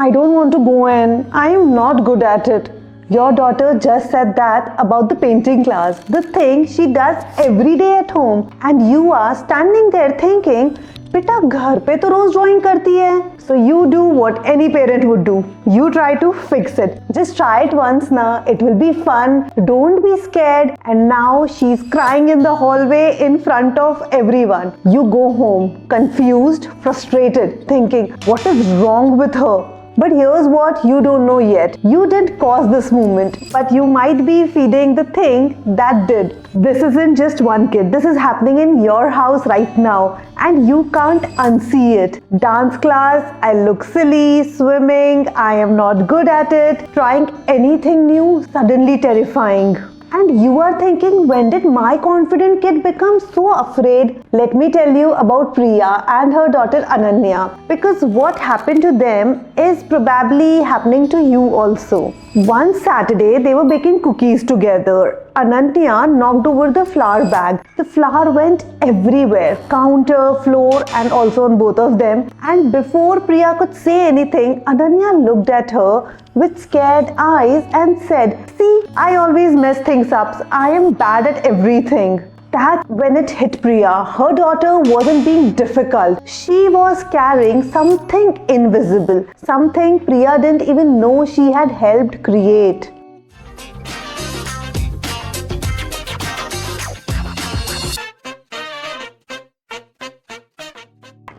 I don't want to go in. I am not good at it. Your daughter just said that about the painting class, the thing she does every day at home, and you are standing there thinking, बेटा घर पे तो रोज drawing करती है. So you do what any parent would do. You try to fix it. Just try it once na. It will be fun. Don't be scared. And now she's crying in the hallway in front of everyone. You go home confused, frustrated, thinking what is wrong with her. But here's what you don't know yet. You didn't cause this moment, but you might be feeding the thing that did. This isn't just one kid. This is happening in your house right now, and you can't unsee it. Dance class, I look silly. Swimming, I am not good at it. Trying anything new, suddenly terrifying. And you are thinking, when did my confident kid become so afraid? Let me tell you about Priya and her daughter Ananya, because what happened to them is probably happening to you also. One Saturday, they were baking cookies together. Ananya knocked over the flour bag. The flour went everywhere, counter, floor, and also on both of them. And before Priya could say anything, Ananya looked at her with scared eyes and said, "See, I always mess things up. I am bad at everything." That's when it hit Priya. Her daughter wasn't being difficult. She was carrying something invisible, something Priya didn't even know she had helped create.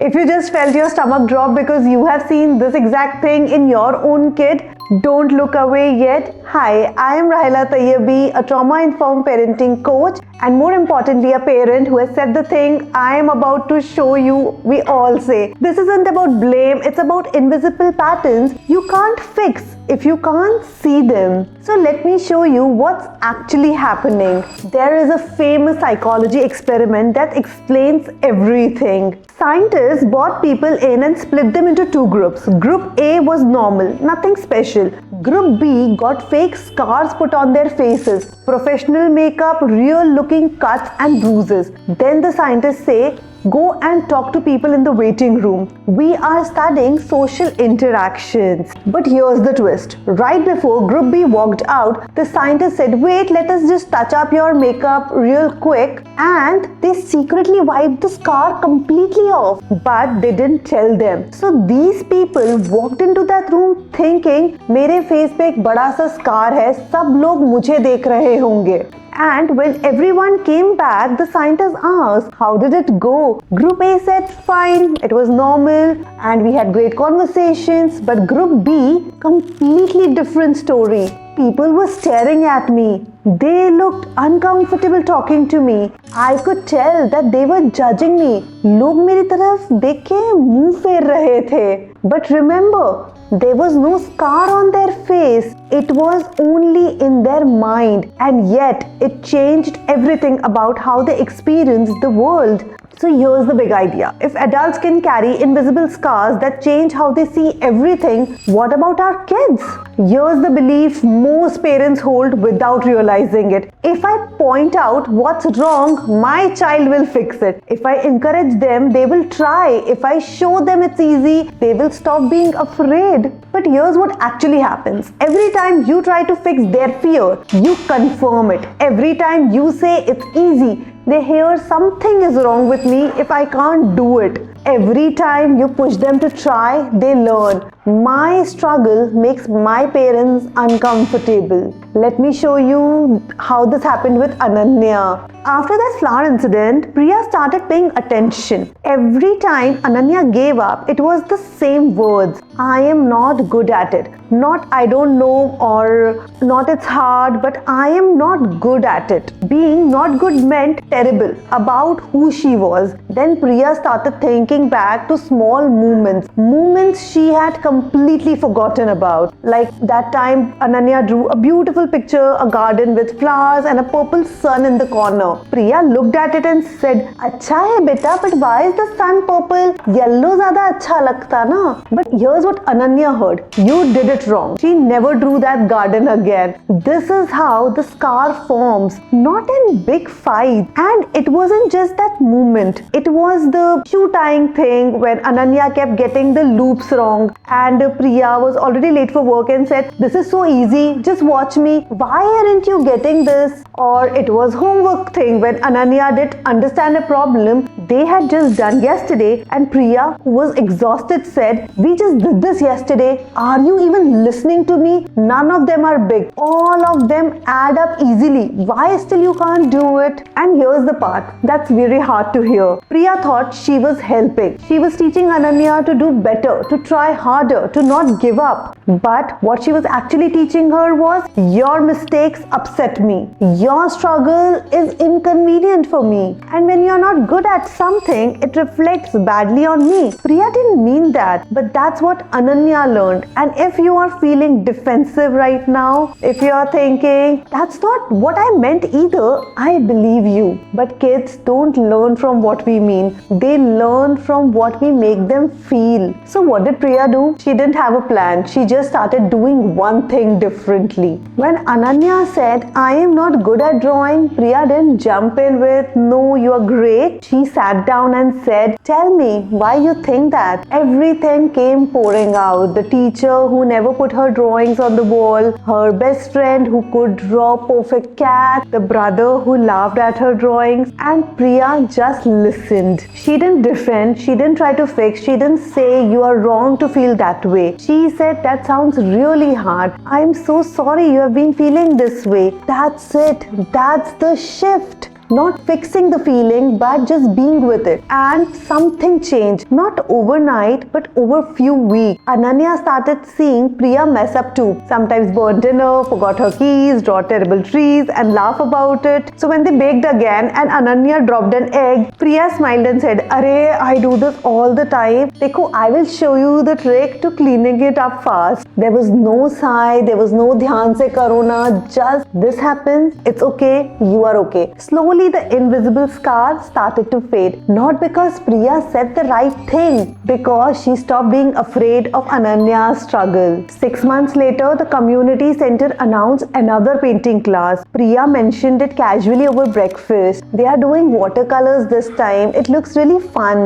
If you just felt your stomach drop because you have seen this exact thing in your own kid, don't look away yet. Hi, I am Rahela Tayyebi, a trauma-informed parenting coach, and more importantly, a parent who has said the thing I am about to show you. We all say this isn't about blame, it's about invisible patterns you can't fix if you can't see them. So let me show you what's actually happening. There is a famous psychology experiment that explains everything. Scientists brought people in and split them into two groups. Group A was normal, nothing special. Group B got fake scars put on their faces, professional makeup, real looking cuts and bruises. Then the scientists say, go and talk to people in the waiting room. We are studying social interactions. But here's the twist. Right before Group B walked out, the scientist said, wait, let us just touch up your makeup real quick. And they secretly wiped the scar completely off. But they didn't tell them. So these people walked into that room thinking, मेरे face पे एक बड़ा सा scar है, सब लोग मुझे देख रहे होंगे. And when everyone came back, the scientists asked, how did it go? Group A said, fine, it was normal and we had great conversations. But Group B, completely different story. People were staring at me. They looked uncomfortable talking to me. I could tell that they were judging me. लोग मेरी तरफ देख के मुंह फेर रहे थे. But remember, there was no scar on their face. It was only in their mind. And yet, it changed everything about how they experienced the world. So here's the big idea. If adults can carry invisible scars that change how they see everything, what about our kids? Here's the belief most parents hold without realizing it. If I point out what's wrong, my child will fix it. If I encourage them, they will try. If I show them it's easy, they will stop being afraid. But here's what actually happens. Every time you try to fix their fear, you confirm it. Every time you say it's easy, they hear something is wrong with me if I can't do it. Every time you push them to try, they learn. My struggle makes my parents uncomfortable. Let me show you how this happened with Ananya. After that flower incident, Priya started paying attention. Every time Ananya gave up, it was the same words. I am not good at it. Not I don't know or not it's hard, but I am not good at it. Being not good meant terrible about who she was. Then Priya started thinking back to small moments she had completely forgotten about. Like that time Ananya drew a beautiful picture, a garden with flowers and a purple sun in the corner. Priya looked at it and said, अच्छा है बेटा, but why is the sun purple? Yellow ज़्यादा अच्छा लगता ना. But here's what Ananya heard. You did it wrong. She never drew that garden again. This is how the scar forms, not in big fights. And it wasn't just that moment. It was the shoe tying terrifying thing when Ananya kept getting the loops wrong and Priya was already late for work and said, "This is so easy, just watch me. Why aren't you getting this?" Or it was homework thing when Ananya didn't understand a problem they had just done yesterday and Priya, who was exhausted, said, "We just did this yesterday. Are you even listening to me? None of them are big. All of them add up easily. Why still you can't do it?" And here's the part that's very hard to hear. Priya thought she was helping. She was teaching Ananya to do better, to try harder, to not give up. But what she was actually teaching her was, "Your mistakes upset me. Your struggle is inconvenient for me. And when you're not good at something, it reflects badly on me." Priya didn't mean that, but that's what Ananya learned. And if you are feeling defensive right now, if you are thinking, "That's not what I meant either," I believe you. But kids don't learn from what we mean. They learn from what we make them feel. So what did Priya do? She didn't have a plan. She just started doing one thing differently. When Ananya said, "I am not good at drawing," Priya didn't jump in with, "No, you are great." She sat down and said, "Tell me why you think that." Everything came pouring out. The teacher who never put her drawings on the wall, her best friend who could draw perfect cat, the brother who laughed at her drawings, and Priya just listened. She didn't defend, she didn't try to fix, she didn't say, "You are wrong to feel that way." She said, "That sounds really hard. I'm so sorry you have been feeling this way." That's it. That's the shift. Not fixing the feeling, but just being with it. And something changed. Not overnight, but over few weeks. Ananya started seeing Priya mess up too. Sometimes burn dinner, forgot her keys, draw terrible trees, and laugh about it. So when they baked again and Ananya dropped an egg, Priya smiled and said, "Arey, I do this all the time. Dekho, I will show you the trick to cleaning it up fast." There was no sigh, there was no dhyan se karo na, just this happens, it's okay, you are okay. Slowly the invisible scar started to fade. Not because Priya said the right thing, because she stopped being afraid of Ananya's struggle. 6 months later, the community center announced another painting class. Priya mentioned it casually over breakfast. They are doing watercolors this time. It looks really fun.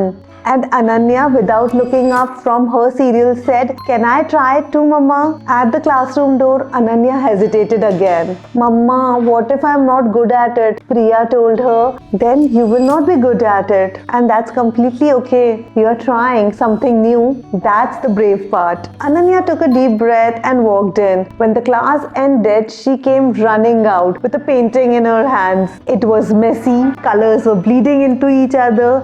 And Ananya, without looking up from her cereal, said, "Can I try it too, Mama?" At the classroom door, Ananya hesitated again. "Mama, what if I'm not good at it?" Priya told her. "Then you will not be good at it. And that's completely okay. You are trying something new. That's the brave part." Ananya took a deep breath and walked in. When the class ended, she came running out with a painting in her hands. It was messy. Colors were bleeding into each other.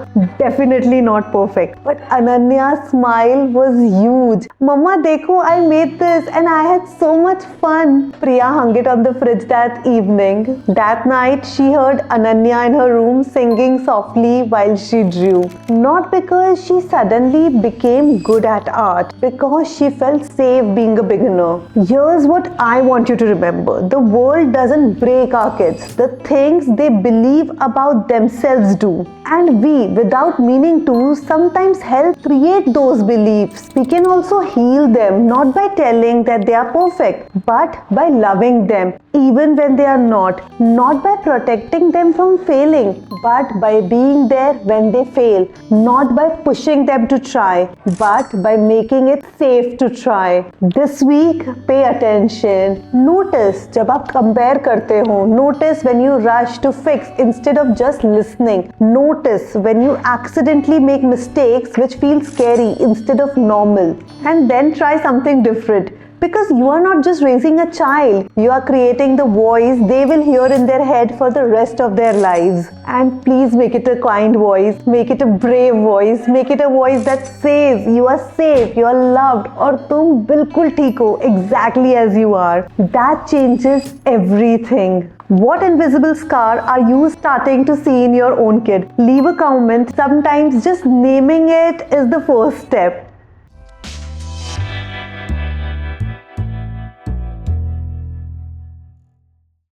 Definitely not perfect, but Ananya's smile was huge. "Mama, dekho, I made this and I had so much fun." Priya hung it on the fridge that evening. That night, she heard Ananya in her room singing softly while she drew. Not because she suddenly became good at art, because she felt safe being a beginner. Here's what I want you to remember. The world doesn't break our kids. The things they believe about themselves do. And we, without meaning to, sometimes help create those beliefs. We can also heal them, not by telling that they are perfect, but by loving them even when they are not by protecting them from failing, but by being there when they fail, not by pushing them to try, but by making it safe to try. This week, pay attention. Notice जब आप compare करते हो. Notice when you rush to fix instead of just listening. Notice when you accidentally make mistakes which feel scary instead of normal. And then try something different. Because you are not just raising a child, you are creating the voice they will hear in their head for the rest of their lives. And please make it a kind voice, make it a brave voice, make it a voice that says you are safe, you are loved, और तुम बिल्कुल ठीक हो, exactly as you are. That changes everything. What invisible scar are you starting to see in your own kid? Leave a comment. Sometimes just naming it is the first step.